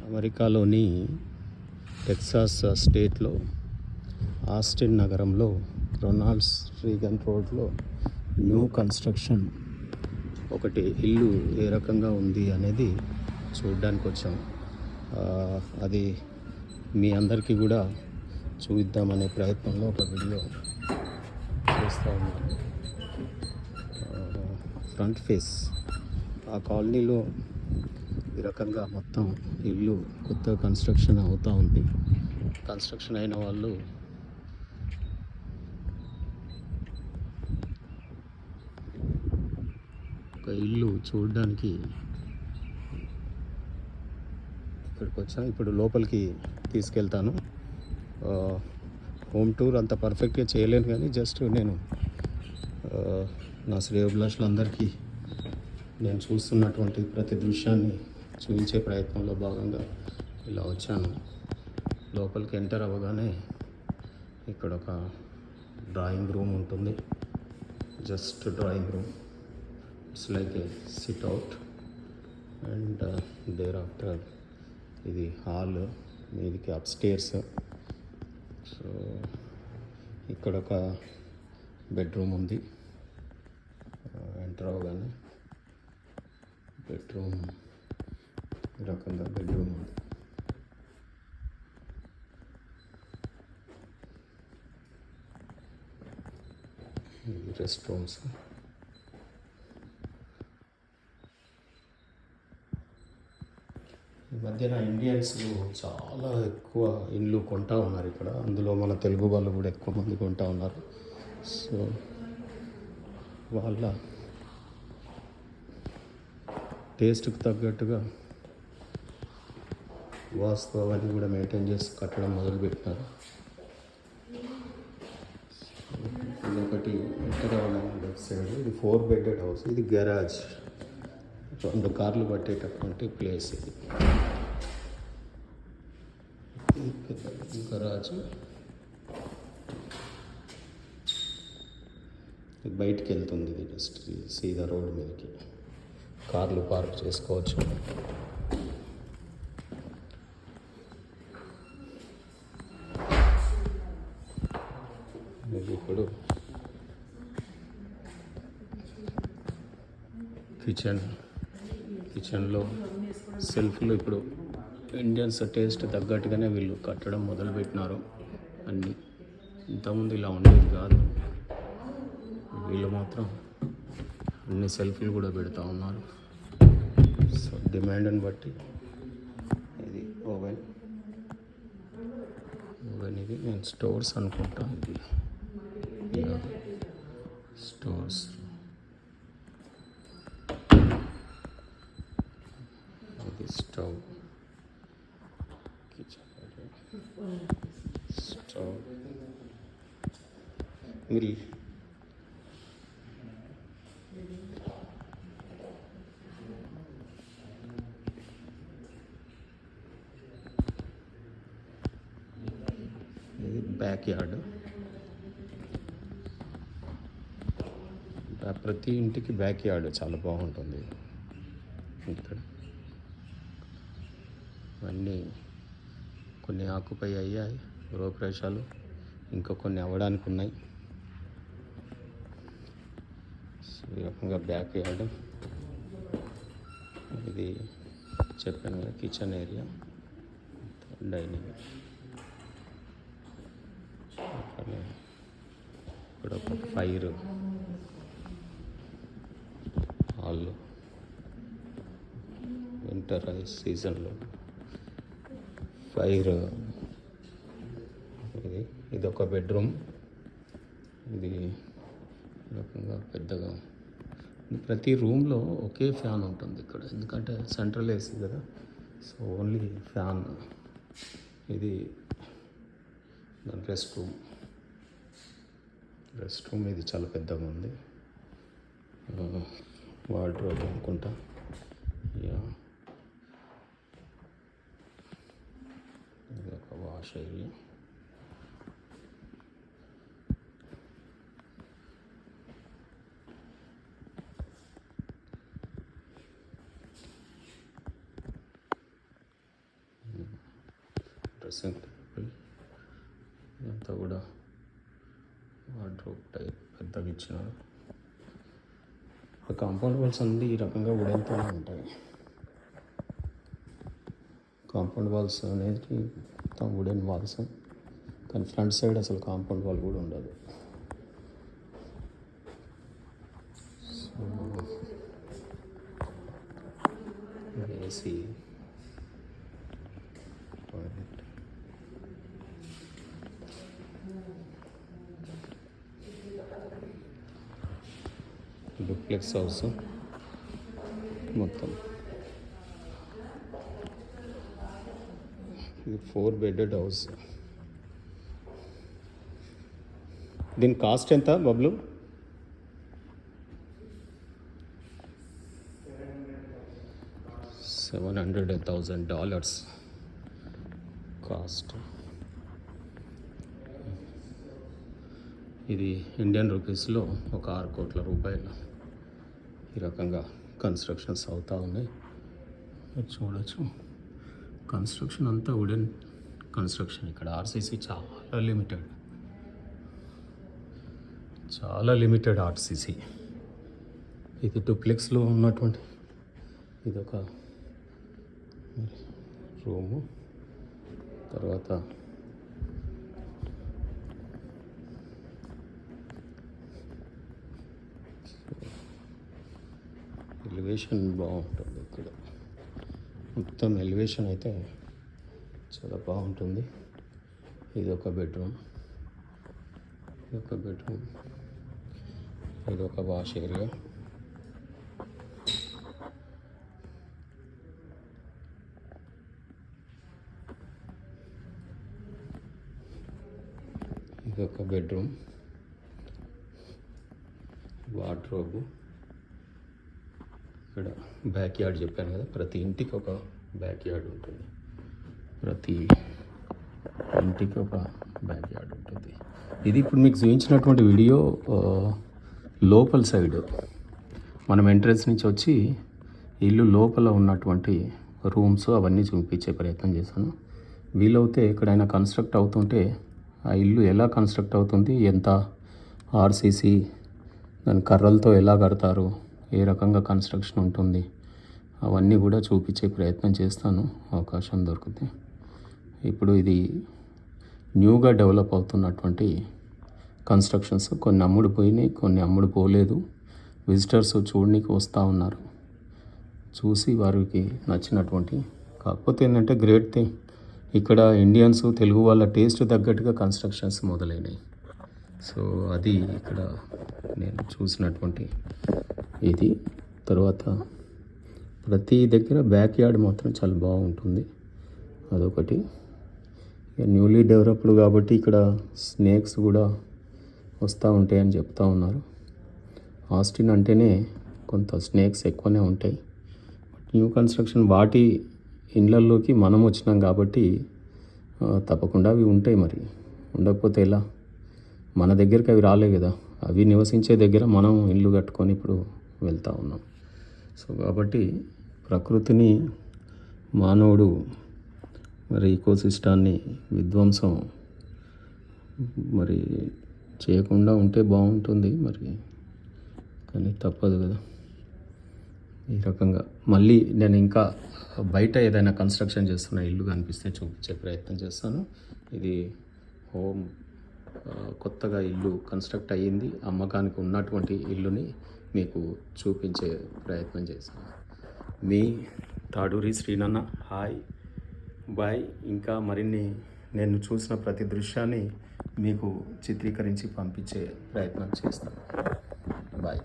అమెరికాలోని టెక్సాస్ స్టేట్లో ఆస్టిన్ నగరంలో రొనాల్డ్స్ రీగన్ రోడ్లో న్యూ కన్స్ట్రక్షన్ ఒకటి ఇల్లు ఏ రకంగా ఉంది అనేది చూడడానికి వచ్చాం. అది మీ అందరికీ కూడా చూద్దామనే ప్రయత్నంలో ఒక వీడియో చేస్తూ ఉన్నాను. ఫ్రంట్ ఫేస్ ఆ కాలనీలో ఈ రకంగా మొత్తం ఇల్లు కొత్త కన్స్ట్రక్షన్ అవుతూ ఉంది. కన్స్ట్రక్షన్ అయిన వాళ్ళు ఒక ఇల్లు చూడడానికి ఇక్కడికి వచ్చాను. ఇప్పుడు లోపలికి తీసుకెళ్తాను. హోమ్ టూర్ అంత పర్ఫెక్ట్గా చేయలేను, కానీ జస్ట్ నేను నా శ్రేయోభిలాషులందరికీ నేను చూస్తున్నటువంటి ప్రతి దృశ్యాన్ని చూపించే ప్రయత్నంలో భాగంగా ఇలా వచ్చాను. లోపలికి ఎంటర్ అవ్వగానే ఇక్కడ ఒక డ్రాయింగ్ రూమ్ ఉంటుంది. Just drawing room, it's like a sit out. And there after ఇది హాల్, మీదికి అప్స్టేర్స్. సో ఇక్కడ ఒక బెడ్రూమ్ ఉంది. ఎంటర్ అవ్వగానే బెడ్రూమ్ ఈ రకంగా బెడ్రూమ్ ఉంది. Rest rooms. ఈ మధ్యన ఇండియన్స్ చాలా ఎక్కువ ఇల్లు కొంటా ఉన్నారు ఇక్కడ. అందులో మన తెలుగు వాళ్ళు కూడా ఎక్కువ మంది కొంటా ఉన్నారు. సో వాళ్ళ టేస్ట్కి తగ్గట్టుగా వాస్తు అవన్నీ కూడా మెయింటైన్ చేసి కట్టడం మొదలుపెట్టినారు. ఇదొకటి ఎంటర్ అవ్వడానికి లెఫ్ట్ సైడ్, ఇది 4 బెడెడ్ హౌస్. ఇది గరాజ్, 2 కార్లు పట్టేటటువంటి ప్లేస్. ఇది గరాజ్. బయటికి వెళ్తుంది. ఇది జస్ట్ సీదా రోడ్ మీదకి కార్లు పార్క్ చేసుకోవచ్చు. ఇప్పుడు కిచెన్లో సెల్ఫ్లు ఇప్పుడు ఇండియన్స్ టేస్ట్ తగ్గట్టుగానే వీళ్ళు కట్టడం మొదలుపెట్టినారు. అన్నీ ఇంతకుముందు ఇలా ఉండేది కాదు. వీళ్ళు మాత్రం అన్ని సెల్ఫ్లు కూడా పెడతా ఉన్నారు. సో డిమాండ్ని బట్టి ఇది ఓవెన్. ఇది నేను స్టోర్స్ అనుకుంటాను. ఇది స్టోర్స్. ఇది స్టవ్, కిచెన్ స్టవ్. మిల్. ఇది బ్యాక్ యార్డ్. ప్రతి ఇంటికి బ్యాక్ యార్డ్ చాలా బాగుంటుంది. ఇక్కడ అన్నీ కొన్ని ఆక్యుపై అయ్యాయి, గృహప్రవేశాలు, ఇంకా కొన్ని అవ్వడానికి ఉన్నాయి. ఈ రకంగా బ్యాక్ యార్డ్. ఇది చెప్పాను కదా, కిచెన్ ఏరియా, డైనింగ్. ఇక్కడ ఒక ఫైర్ హాల్. వింటర్ సీజన్లో ఫైర్. ఇది ఒక బెడ్రూమ్. ఇది రకంగా పెద్దగా ప్రతి రూమ్లో ఒకే ఫ్యాన్ ఉంటుంది ఇక్కడ, ఎందుకంటే సెంట్రల్ ఏసీ కదా. So only fan. ఇది రెస్ట్ రూమ్. ఇది చాలా పెద్దగా ఉంది. వార్డ్రోబ్ అనుకుంటా. ఇది ఒక వాష్ ఏరియా. డ్రెస్సింగ్ టేబుల్ ఇదంతా కూడా వార్డ్రోబ్ టైప్ పెద్దగా ఇచ్చినారు. కాంపౌండ్ వాల్స్ అన్నీ ఈ రకంగా ఉడెన్తోనే ఉంటాయి. కాంపౌండ్ వాల్స్ అనేది మొత్తం వుడెన్ వాల్స్, కానీ ఫ్రంట్ సైడ్ అసలు కాంపౌండ్ వాల్ కూడా ఉండదు. ఏసీ, టాయిలెట్, డూప్లెక్స్ హౌస్ మొత్తం. ఇది 4 బెడెడ్ హౌస్. దీని కాస్ట్ ఎంత బబ్లు? $700,000 కాస్ట్. ఇది ఇండియన్ రూపీస్లో ఒక 6 కోట్ల రూపాయలు. ఈ రకంగా కన్స్ట్రక్షన్స్ అవుతూ ఉన్నాయి. చూడొచ్చు, కన్స్ట్రక్షన్ అంతా వుడెన్ కన్స్ట్రక్షన్. ఇక్కడ ఆర్సీసీ చాలా లిమిటెడ్ ఆర్సీసీ. ఇది డూప్లెక్స్లో ఉన్నటువంటి ఇదొక రూము. తర్వాత ఎలివేషన్ బాగుంటుంది. ఇక్కడ మొత్తం ఎలివేషన్ అయితే చాలా బాగుంటుంది. ఇది ఒక బెడ్రూమ్, ఇది ఒక వాష్ ఏరియా. ఇది ఒక బెడ్రూమ్, వార్డ్రోబ్. ఇక్కడ బ్యాక్ యార్డ్ చెప్పాను కదా, ప్రతి ఇంటికి ఒక బ్యాక్ యార్డ్ ఉంటుంది. ఇది ఇప్పుడు మీకు చూపించినటువంటి వీడియో లోపల సైడ్, మనం ఎంట్రన్స్ నుంచి వచ్చి ఇల్లు లోపల ఉన్నటువంటి రూమ్స్ అవన్నీ చూపించే ప్రయత్నం చేశాను. వీలవుతే ఎక్కడైనా కన్స్ట్రక్ట్ అవుతుంటే ఆ ఇల్లు ఎలా కన్స్ట్రక్ట్ అవుతుంది, ఎంత ఆర్సీసీ, దాని కర్రలతో ఎలా కడతారు, ఏ రకంగా కన్స్ట్రక్షన్ ఉంటుంది, అవన్నీ కూడా చూపించే ప్రయత్నం చేస్తాను అవకాశం దొరికితే. ఇప్పుడు ఇది న్యూగా డెవలప్ అవుతున్నటువంటి కన్స్ట్రక్షన్స్. కొన్ని అమ్ముడు పోయినాయి, కొన్ని అమ్ముడు పోలేదు. విజిటర్స్ చూడడానికి వస్తూ ఉన్నారు, చూసి వారికి నచ్చినటువంటి. కాకపోతే ఏంటంటే గ్రేట్ థింగ్, ఇక్కడ ఇండియన్స్, తెలుగు వాళ్ళ టేస్ట్ తగ్గట్టుగా కన్స్ట్రక్షన్స్ మొదలైనవి. సో అది ఇక్కడ నేను చూసినటువంటి ఇది. తర్వాత ప్రతి దగ్గర బ్యాక్ యార్డ్ మాత్రం చాలా బాగుంటుంది, అదొకటి. న్యూలీ డెవలప్డ్ కాబట్టి ఇక్కడ స్నేక్స్ కూడా వస్తూ ఉంటాయని చెప్తా ఉన్నారు. ఆస్టిన్ అంటేనే కొంత స్నేక్స్ ఎక్కువనే ఉంటాయి. న్యూ కన్స్ట్రక్షన్ వాటి ఇండ్లల్లోకి మనం వచ్చినాం కాబట్టి తప్పకుండా అవి ఉంటాయి. మరి ఉండకపోతే ఎలా? మన దగ్గరికి అవి రాలే కదా, అవి నివసించే దగ్గర మనం ఇల్లు కట్టుకొని ఇప్పుడు వెళ్తూ ఉన్నాం. సో కాబట్టి ప్రకృతిని మానవుడు మరి ఈకోసిస్టాన్ని విధ్వంసం మరి చేయకుండా ఉంటే బాగుంటుంది మరి, కానీ తప్పదు కదా. ఈ రకంగా మళ్ళీ నేను ఇంకా బయట ఏదైనా కన్స్ట్రక్షన్ చేస్తున్న ఇల్లు కనిపిస్తే చూపించే ప్రయత్నం చేస్తాను. ఇది హోమ్, కొత్తగా ఇల్లు కన్స్ట్రక్ట్ అయ్యింది, అమ్మకానికి ఉన్నటువంటి ఇల్లుని మీకు చూపించే ప్రయత్నం చేశాను. మీ తాడూరి శ్రీనన్న. Hi, bye. ఇంకా మరిన్ని నేను చూసిన ప్రతి దృశ్యాన్ని మీకు చిత్రీకరించి పంపించే ప్రయత్నం చేస్తాను. బాయ్.